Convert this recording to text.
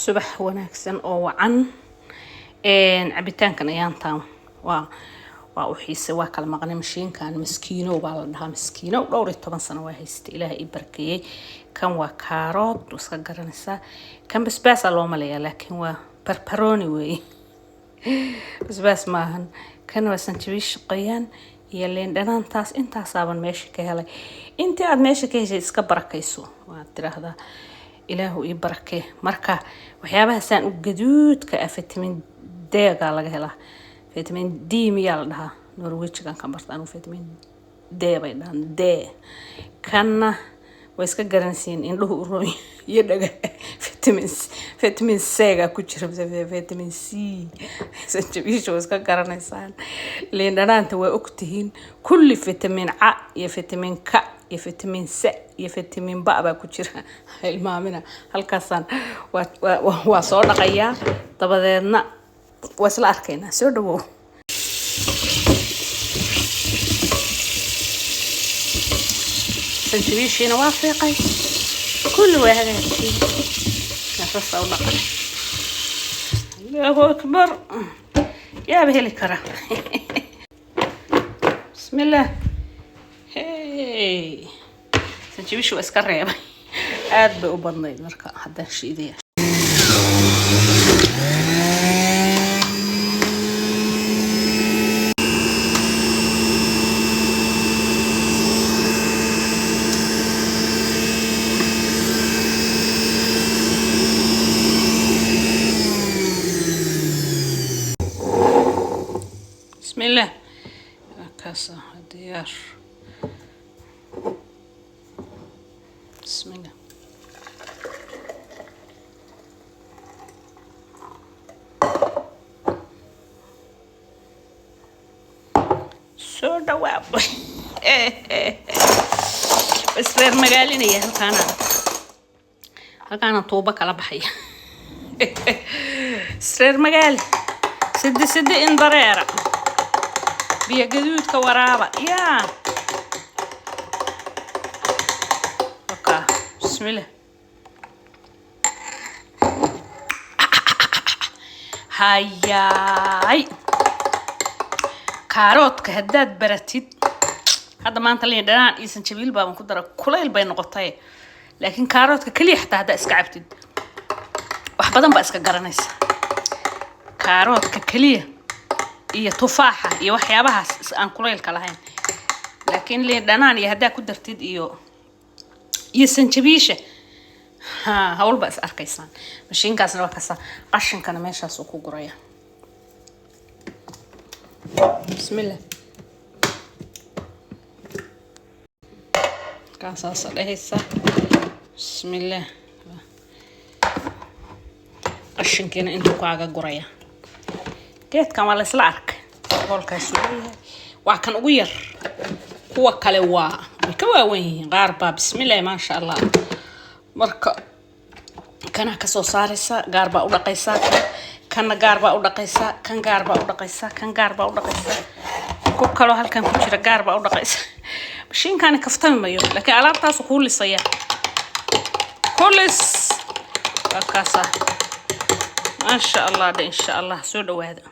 subax wanaagsan oo wacan cabitaankan ayaan taan waa u xiisay waa kala maqnay mashiinkan miskiino baa la dhahaa miskiino dhowr iyo 10 sano waa haystay ilaahay i barkeeyay kan waa karoot iska garanaysa kan basbaas loo maleeyaa laakiin waa barbarooni weey basbaas maahan kan waa sanjabiish qoyan iyo leen dhanaantaas intaas aaban meesha ka helay intii aad meesha ka heshay iska barakayso waa tiraahdaa ilaahu i barakee marka waxyaabaha saan u gaduudka vitamin D ga laga helaa vitamin D miyaa la dhahaa Norwegian kan bartaan vitamin D bay dhahan D kana way iska garanaysiin indhuhu u roon iyo dhaga vitamin C ga ku jira vitamin C sanjabiish way iska garanaysaan leen dhanaanta way ogtihiin kulli vitamin A iyo vitamin K iyo vitamin C iyo vitamin B baa ku jira ilmaamina halkaasaan waa soo dhaqayaa dabadeedna waa isla arkaynaa soo dhawow sanjabiishina waa fiiqay kulli waa hagaajiyay nafas u dhaqay Allahu akbar yaa baheli kara bismillah hey sanjabiishu iska reebay aad bay u badnayd marka hadda shiidaya بسم الله كاسة ديار بسم الله سودا واب بس غير مقاليني يا هلكانا طوبة كلا بحية سرير مقالي سدي ان ضريرة بيا قدود كورابة يا اوكي بسم الله هاي كاروتك هداد براتيد هذا ما انت اللي دانان اي سنجبيل بابا كدرا كليل باي نقطاي لكن كاروتك كلي حتى هدا اسكا عبتد wax badan ba iska garanaysa كاروتك كليه iyo tufaaxa iyo waxyaabahaas aan kuleelka lahayn laakiin leen dhanaan iyo hadaa ku dartid iyo sanjabiisha hawl ba is arkaysaan mashiinkaasna waa kasa qashinkana meeshaas uu ku guraya bismillah kaasa salehaysa bismillah qashinkana intuu kaaga guraya geedkan waa la isla arkay qolkaas waa kan ugu yar kuwa kale waa ka waaweyn yihiin qaar baa bismillah ma sha Allah marka kana ka soo saaraysa gaar baa u dhaqaysa kana gaar baa u dhaqaysa kan gaar baa u dhaqaysa kan gaar baa u dhaqaysa ku kale halkan ku jira gaar baa u dhaqaysa mashiinkan kaftami mayo laakiin alaabtaas ku lisaya kullis kaasa ma sha Allah in sha Allah soo dhawaada